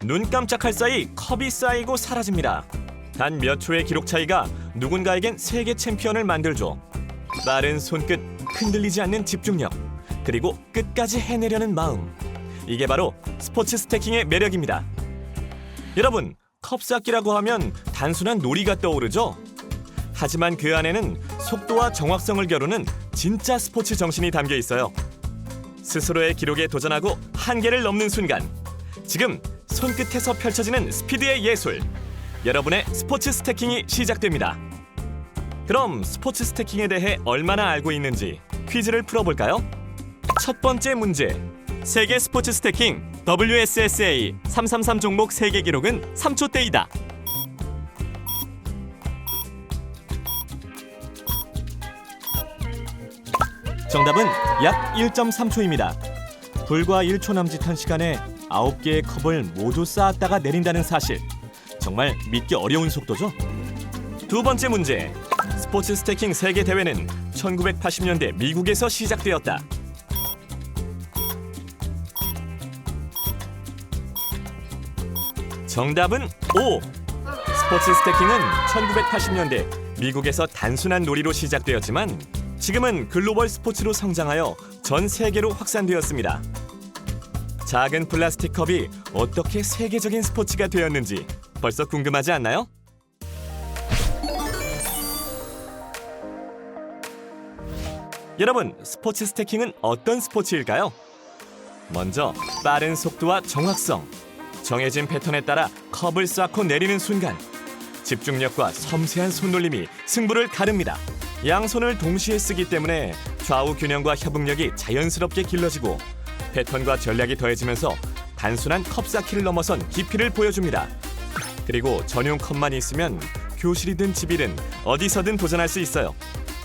눈 깜짝할 사이 컵이 쌓이고 사라집니다. 단 몇 초의 기록 차이가 누군가에겐 세계 챔피언을 만들죠. 빠른 손끝, 흔들리지 않는 집중력, 그리고 끝까지 해내려는 마음. 이게 바로 스포츠 스태킹의 매력입니다. 여러분, 컵 쌓기라고 하면 단순한 놀이가 떠오르죠? 하지만 그 안에는 속도와 정확성을 겨루는 진짜 스포츠 정신이 담겨 있어요. 스스로의 기록에 도전하고 한계를 넘는 순간, 지금 손끝에서 펼쳐지는 스피드의 예술, 여러분의 스포츠 스태킹이 시작됩니다. 그럼 스포츠 스태킹에 대해 얼마나 알고 있는지 퀴즈를 풀어볼까요? 첫 번째 문제, 세계 스포츠 스태킹 WSSA 333 종목 세계 기록은 3초대이다. 정답은 약 1.3초입니다. 불과 1초 남짓한 시간에 9개의 컵을 모두 쌓았다가 내린다는 사실, 정말 믿기 어려운 속도죠? 두 번째 문제, 스포츠 스태킹 세계 대회는 1980년대 미국에서 시작되었다. 정답은 O! 스포츠 스태킹은 1980년대 미국에서 단순한 놀이로 시작되었지만 지금은 글로벌 스포츠로 성장하여 전 세계로 확산되었습니다. 작은 플라스틱 컵이 어떻게 세계적인 스포츠가 되었는지 벌써 궁금하지 않나요? 여러분, 스포츠 스태킹은 어떤 스포츠일까요? 먼저 빠른 속도와 정확성, 정해진 패턴에 따라 컵을 쌓고 내리는 순간, 집중력과 섬세한 손놀림이 승부를 가릅니다. 양손을 동시에 쓰기 때문에 좌우 균형과 협응력이 자연스럽게 길러지고 패턴과 전략이 더해지면서 단순한 컵 쌓기를 넘어선 깊이를 보여줍니다. 그리고 전용 컵만 있으면 교실이든 집이든 어디서든 도전할 수 있어요.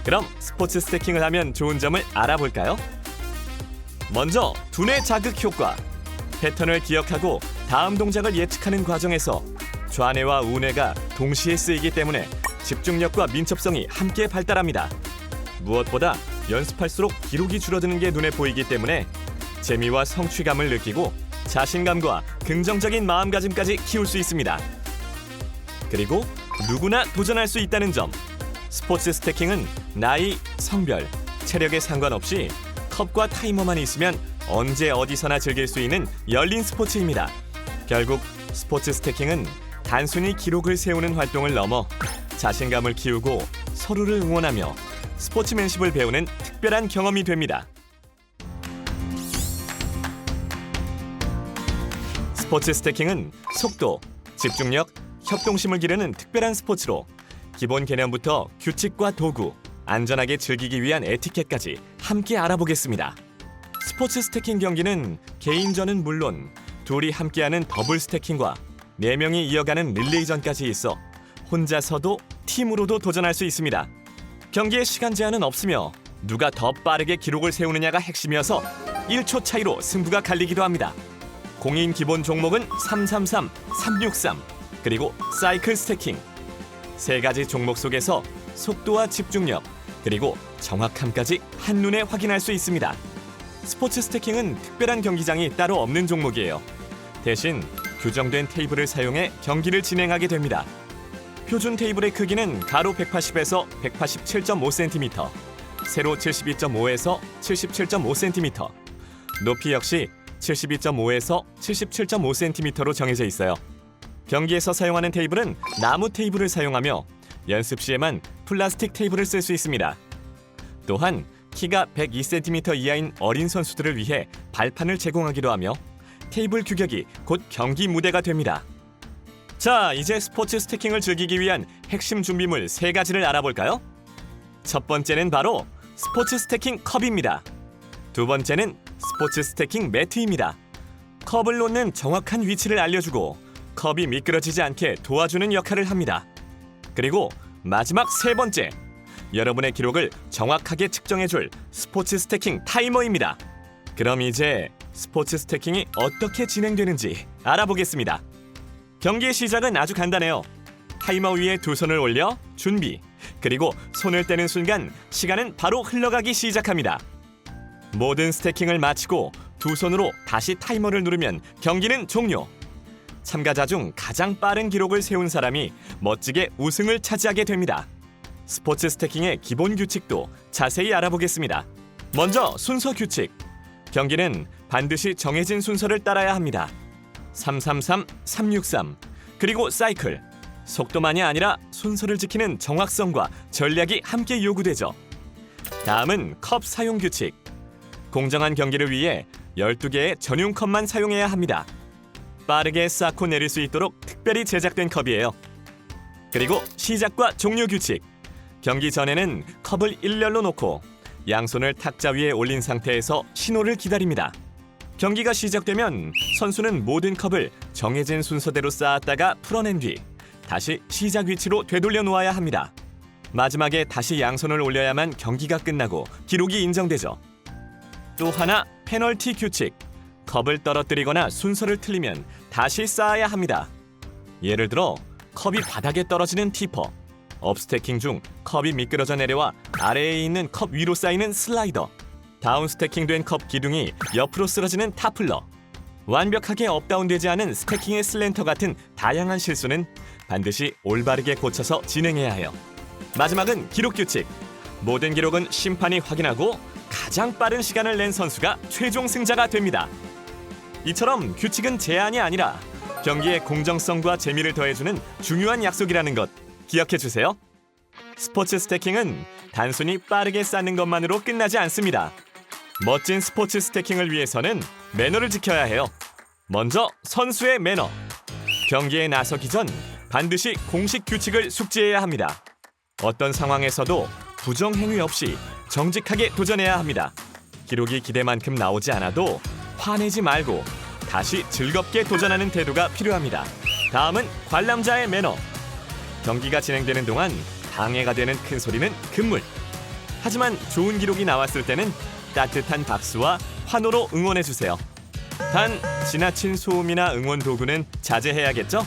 그럼 스포츠 스태킹을 하면 좋은 점을 알아볼까요? 먼저 두뇌 자극 효과. 패턴을 기억하고 다음 동작을 예측하는 과정에서 좌뇌와 우뇌가 동시에 쓰이기 때문에 집중력과 민첩성이 함께 발달합니다. 무엇보다 연습할수록 기록이 줄어드는 게 눈에 보이기 때문에 재미와 성취감을 느끼고 자신감과 긍정적인 마음가짐까지 키울 수 있습니다. 그리고 누구나 도전할 수 있다는 점. 스포츠 스태킹은 나이, 성별, 체력에 상관없이 컵과 타이머만 있으면 언제 어디서나 즐길 수 있는 열린 스포츠입니다. 결국 스포츠 스태킹은 단순히 기록을 세우는 활동을 넘어 자신감을 키우고 서로를 응원하며 스포츠맨십을 배우는 특별한 경험이 됩니다. 스포츠 스태킹은 속도, 집중력, 협동심을 기르는 특별한 스포츠로 기본 개념부터 규칙과 도구, 안전하게 즐기기 위한 에티켓까지 함께 알아보겠습니다. 스포츠 스태킹 경기는 개인전은 물론 둘이 함께하는 더블 스태킹과 4명이 이어가는 릴레이전까지 있어 혼자서도 팀으로도 도전할 수 있습니다. 경기에 시간 제한은 없으며 누가 더 빠르게 기록을 세우느냐가 핵심이어서 1초 차이로 승부가 갈리기도 합니다. 공인 기본 종목은 333, 363, 그리고 사이클 스태킹. 3가지 종목 속에서 속도와 집중력, 그리고 정확함까지 한눈에 확인할 수 있습니다. 스포츠 스태킹은 특별한 경기장이 따로 없는 종목이에요. 대신 규정된 테이블을 사용해 경기를 진행하게 됩니다. 표준 테이블의 크기는 가로 180에서 187.5cm, 세로 72.5에서 77.5cm, 높이 역시 72.5에서 77.5cm로 정해져 있어요. 경기에서 사용하는 테이블은 나무 테이블을 사용하며 연습 시에만 플라스틱 테이블을 쓸 수 있습니다. 또한 키가 102cm 이하인 어린 선수들을 위해 발판을 제공하기도 하며 테이블 규격이 곧 경기 무대가 됩니다. 자, 이제 스포츠 스태킹을 즐기기 위한 핵심 준비물 3가지를 알아볼까요? 첫 번째는 바로 스포츠 스태킹 컵입니다. 두 번째는 스포츠 스태킹 매트입니다. 컵을 놓는 정확한 위치를 알려주고 컵이 미끄러지지 않게 도와주는 역할을 합니다. 그리고 마지막 3번째, 여러분의 기록을 정확하게 측정해줄 스포츠 스태킹 타이머입니다. 그럼 이제 스포츠 스태킹이 어떻게 진행되는지 알아보겠습니다. 경기의 시작은 아주 간단해요. 타이머 위에 두 손을 올려 준비, 그리고 손을 떼는 순간 시간은 바로 흘러가기 시작합니다. 모든 스태킹을 마치고 두 손으로 다시 타이머를 누르면 경기는 종료. 참가자 중 가장 빠른 기록을 세운 사람이 멋지게 우승을 차지하게 됩니다. 스포츠 스태킹의 기본 규칙도 자세히 알아보겠습니다. 먼저 순서 규칙. 경기는 반드시 정해진 순서를 따라야 합니다. 333, 363, 그리고 사이클. 속도만이 아니라 순서를 지키는 정확성과 전략이 함께 요구되죠. 다음은 컵 사용 규칙. 공정한 경기를 위해 12개의 전용 컵만 사용해야 합니다. 빠르게 쌓고 내릴 수 있도록 특별히 제작된 컵이에요. 그리고 시작과 종료 규칙. 경기 전에는 컵을 일렬로 놓고 양손을 탁자 위에 올린 상태에서 신호를 기다립니다. 경기가 시작되면 선수는 모든 컵을 정해진 순서대로 쌓았다가 풀어낸 뒤 다시 시작 위치로 되돌려 놓아야 합니다. 마지막에 다시 양손을 올려야만 경기가 끝나고 기록이 인정되죠. 또 하나, 페널티 규칙. 컵을 떨어뜨리거나 순서를 틀리면 다시 쌓아야 합니다. 예를 들어 컵이 바닥에 떨어지는 티퍼, 업스태킹 중 컵이 미끄러져 내려와 아래에 있는 컵 위로 쌓이는 슬라이더, 다운 스태킹된 컵 기둥이 옆으로 쓰러지는 타플러, 완벽하게 업다운되지 않은 스태킹의 슬랜터 같은 다양한 실수는 반드시 올바르게 고쳐서 진행해야 해요. 마지막은 기록 규칙. 모든 기록은 심판이 확인하고 가장 빠른 시간을 낸 선수가 최종 승자가 됩니다. 이처럼 규칙은 제한이 아니라 경기의 공정성과 재미를 더해주는 중요한 약속이라는 것 기억해 주세요. 스포츠 스태킹은 단순히 빠르게 쌓는 것만으로 끝나지 않습니다. 멋진 스포츠 스태킹을 위해서는 매너를 지켜야 해요. 먼저 선수의 매너. 경기에 나서기 전 반드시 공식 규칙을 숙지해야 합니다. 어떤 상황에서도 부정 행위 없이 정직하게 도전해야 합니다. 기록이 기대만큼 나오지 않아도 화내지 말고 다시 즐겁게 도전하는 태도가 필요합니다. 다음은 관람자의 매너. 경기가 진행되는 동안 방해가 되는 큰 소리는 금물. 하지만 좋은 기록이 나왔을 때는 따뜻한 박수와 환호로 응원해주세요. 단 지나친 소음이나 응원 도구는 자제해야겠죠?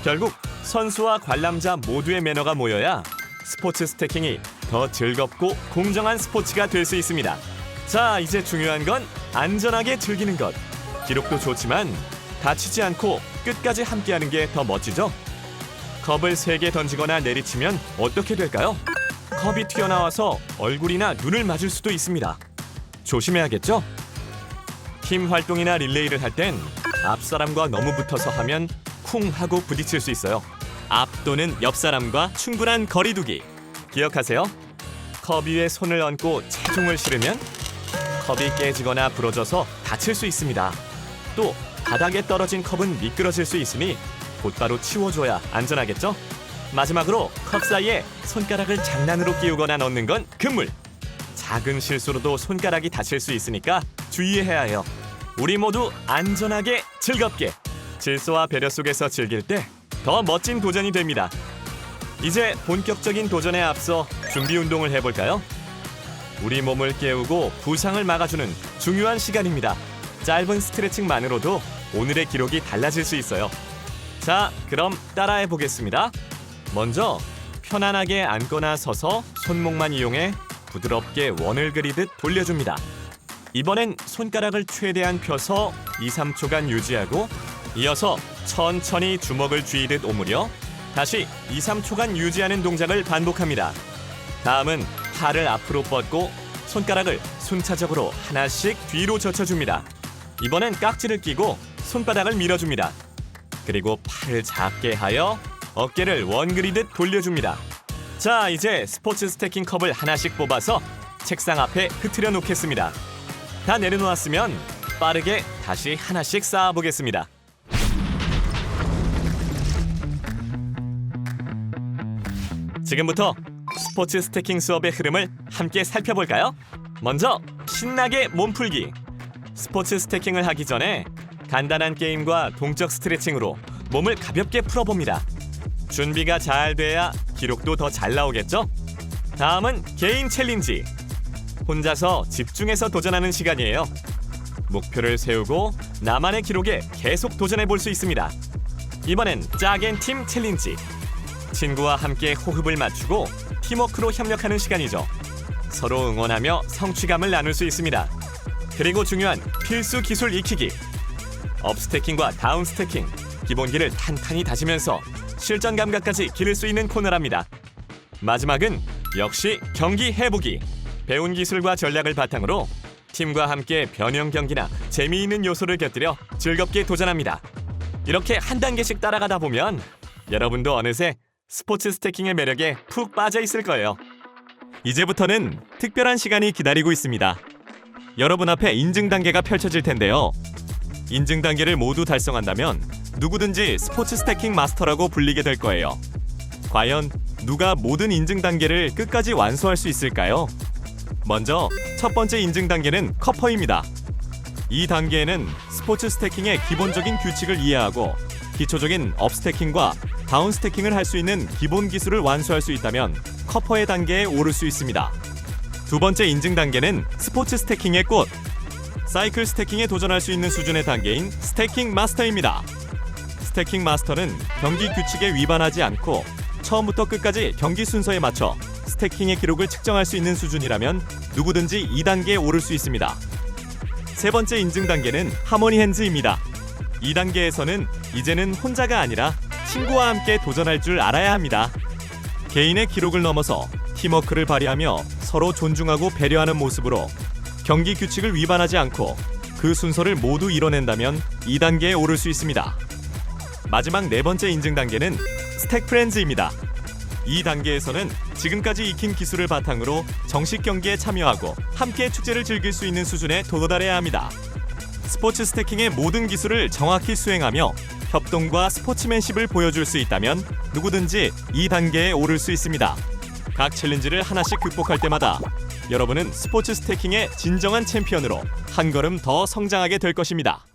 결국 선수와 관람자 모두의 매너가 모여야 스포츠 스태킹이 더 즐겁고 공정한 스포츠가 될 수 있습니다. 자, 이제 중요한 건 안전하게 즐기는 것. 기록도 좋지만 다치지 않고 끝까지 함께하는 게 더 멋지죠? 컵을 3개 던지거나 내리치면 어떻게 될까요? 컵이 튀어나와서 얼굴이나 눈을 맞을 수도 있습니다. 조심해야겠죠? 팀 활동이나 릴레이를 할 땐 앞사람과 너무 붙어서 하면 쿵 하고 부딪힐 수 있어요. 앞 또는 옆 사람과 충분한 거리 두기. 기억하세요. 컵 위에 손을 얹고 체중을 실으면 컵이 깨지거나 부러져서 다칠 수 있습니다. 또 바닥에 떨어진 컵은 미끄러질 수 있으니 곧바로 치워줘야 안전하겠죠? 마지막으로 컵 사이에 손가락을 장난으로 끼우거나 넣는 건 금물. 작은 실수로도 손가락이 다칠 수 있으니까 주의해야 해요. 우리 모두 안전하게 즐겁게 질서와 배려 속에서 즐길 때 더 멋진 도전이 됩니다. 이제 본격적인 도전에 앞서 준비 운동을 해볼까요? 우리 몸을 깨우고 부상을 막아주는 중요한 시간입니다. 짧은 스트레칭만으로도 오늘의 기록이 달라질 수 있어요. 자, 그럼 따라해 보겠습니다. 먼저 편안하게 앉거나 서서 손목만 이용해 부드럽게 원을 그리듯 돌려줍니다. 이번엔 손가락을 최대한 펴서 2-3초간 유지하고 이어서 천천히 주먹을 쥐듯 오므려 다시 2-3초간 유지하는 동작을 반복합니다. 다음은 팔을 앞으로 뻗고 손가락을 순차적으로 하나씩 뒤로 젖혀줍니다. 이번엔 깍지를 끼고 손바닥을 밀어줍니다. 그리고 팔을 작게 하여 어깨를 원 그리듯 돌려줍니다. 자, 이제 스포츠 스태킹 컵을 하나씩 뽑아서 책상 앞에 흐트려 놓겠습니다. 다 내려놓았으면 빠르게 다시 하나씩 쌓아보겠습니다. 지금부터 스포츠 스태킹 수업의 흐름을 함께 살펴볼까요? 먼저 신나게 몸풀기. 스포츠 스태킹을 하기 전에 간단한 게임과 동적 스트레칭으로 몸을 가볍게 풀어봅니다. 준비가 잘 돼야 기록도 더 잘 나오겠죠? 다음은 개인 챌린지. 혼자서 집중해서 도전하는 시간이에요. 목표를 세우고 나만의 기록에 계속 도전해 볼 수 있습니다. 이번엔 짝앤팀 챌린지. 친구와 함께 호흡을 맞추고 팀워크로 협력하는 시간이죠. 서로 응원하며 성취감을 나눌 수 있습니다. 그리고 중요한 필수 기술 익히기. 업스태킹과 다운스태킹, 기본기를 탄탄히 다지면서 실전 감각까지 기를 수 있는 코너랍니다. 마지막은 역시 경기 해보기. 배운 기술과 전략을 바탕으로 팀과 함께 변형 경기나 재미있는 요소를 곁들여 즐겁게 도전합니다. 이렇게 한 단계씩 따라가다 보면 여러분도 어느새 스포츠 스태킹의 매력에 푹 빠져 있을 거예요. 이제부터는 특별한 시간이 기다리고 있습니다. 여러분 앞에 인증 단계가 펼쳐질 텐데요. 인증 단계를 모두 달성한다면 누구든지 스포츠 스태킹 마스터라고 불리게 될 거예요. 과연 누가 모든 인증 단계를 끝까지 완수할 수 있을까요? 먼저 첫 번째 인증 단계는 커퍼입니다. 이 단계에는 스포츠 스태킹의 기본적인 규칙을 이해하고 기초적인 업스태킹과 다운스태킹을 할 수 있는 기본 기술을 완수할 수 있다면 커퍼의 단계에 오를 수 있습니다. 두 번째 인증 단계는 스포츠 스태킹의 꽃, 사이클 스태킹에 도전할 수 있는 수준의 단계인 스태킹 마스터입니다. 스태킹 마스터는 경기 규칙에 위반하지 않고 처음부터 끝까지 경기 순서에 맞춰 스태킹의 기록을 측정할 수 있는 수준이라면 누구든지 2단계에 오를 수 있습니다. 세 번째 인증 단계는 하모니 핸즈입니다. 이 단계에서는 이제는 혼자가 아니라 친구와 함께 도전할 줄 알아야 합니다. 개인의 기록을 넘어서 팀워크를 발휘하며 서로 존중하고 배려하는 모습으로 경기 규칙을 위반하지 않고 그 순서를 모두 이뤄낸다면 2단계에 오를 수 있습니다. 마지막 네 번째 인증 단계는 스택 프렌즈입니다. 이 단계에서는 지금까지 익힌 기술을 바탕으로 정식 경기에 참여하고 함께 축제를 즐길 수 있는 수준에 도달해야 합니다. 스포츠 스태킹의 모든 기술을 정확히 수행하며 협동과 스포츠맨십을 보여줄 수 있다면 누구든지 이 단계에 오를 수 있습니다. 각 챌린지를 하나씩 극복할 때마다 여러분은 스포츠 스태킹의 진정한 챔피언으로 한 걸음 더 성장하게 될 것입니다.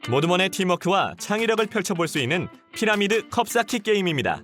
모두만의 팀워크와 창의력을 펼쳐볼 수 있는 피라미드 컵 쌓기 게임입니다.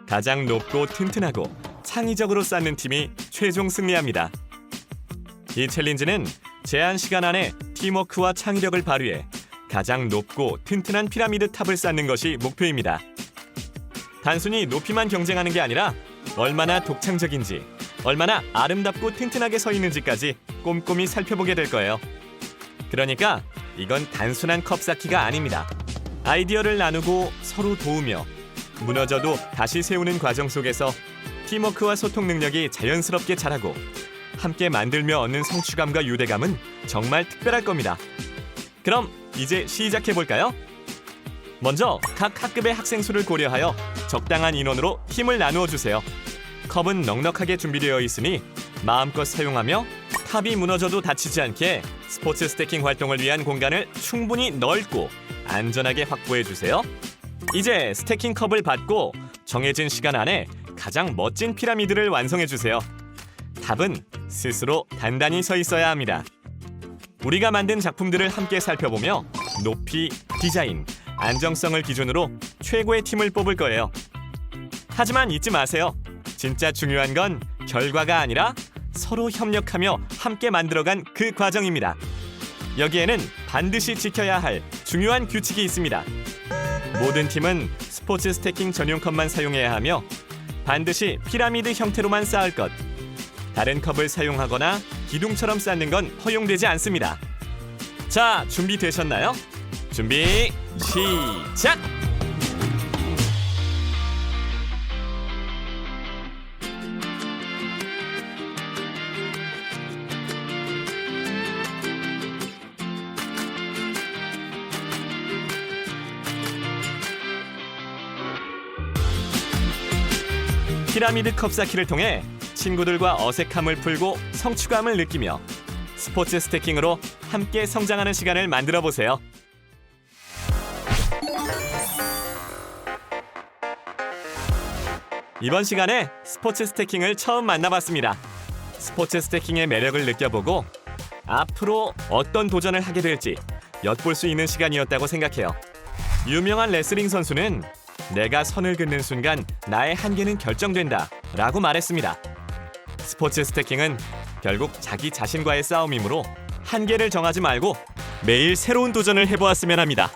가장 높고 튼튼하고 창의적으로 쌓는 팀이 최종 승리합니다. 이 챌린지는 제한 시간 안에 팀워크와 창의력을 발휘해 가장 높고 튼튼한 피라미드 탑을 쌓는 것이 목표입니다. 단순히 높이만 경쟁하는 게 아니라 얼마나 독창적인지, 얼마나 아름답고 튼튼하게 서 있는지까지 꼼꼼히 살펴보게 될 거예요. 그러니까 이건 단순한 컵 쌓기가 아닙니다. 아이디어를 나누고 서로 도우며 무너져도 다시 세우는 과정 속에서 팀워크와 소통 능력이 자연스럽게 자라고 함께 만들며 얻는 성취감과 유대감은 정말 특별할 겁니다. 그럼 이제 시작해볼까요? 먼저 각 학급의 학생 수를 고려하여 적당한 인원으로 팀을 나누어 주세요. 컵은 넉넉하게 준비되어 있으니 마음껏 사용하며 탑이 무너져도 다치지 않게 스포츠 스태킹 활동을 위한 공간을 충분히 넓고 안전하게 확보해 주세요. 이제 스태킹 컵을 받고 정해진 시간 안에 가장 멋진 피라미드를 완성해 주세요. 탑은 스스로 단단히 서 있어야 합니다. 우리가 만든 작품들을 함께 살펴보며 높이, 디자인, 안정성을 기준으로 최고의 팀을 뽑을 거예요. 하지만 잊지 마세요. 진짜 중요한 건 결과가 아니라 서로 협력하며 함께 만들어간 그 과정입니다. 여기에는 반드시 지켜야 할 중요한 규칙이 있습니다. 모든 팀은 스포츠 스태킹 전용 컵만 사용해야 하며 반드시 피라미드 형태로만 쌓을 것. 다른 컵을 사용하거나 기둥처럼 쌓는 건 허용되지 않습니다. 자, 준비되셨나요? 준비, 시작! 피라미드 컵 쌓기를 통해 친구들과 어색함을 풀고 성취감을 느끼며 스포츠 스태킹으로 함께 성장하는 시간을 만들어 보세요. 이번 시간에 스포츠 스태킹을 처음 만나봤습니다. 스포츠 스태킹의 매력을 느껴보고 앞으로 어떤 도전을 하게 될지 엿볼 수 있는 시간이었다고 생각해요. 유명한 레슬링 선수는 내가 선을 긋는 순간 나의 한계는 결정된다 라고 말했습니다. 스포츠 스태킹은 결국 자기 자신과의 싸움이므로 한계를 정하지 말고 매일 새로운 도전을 해보았으면 합니다.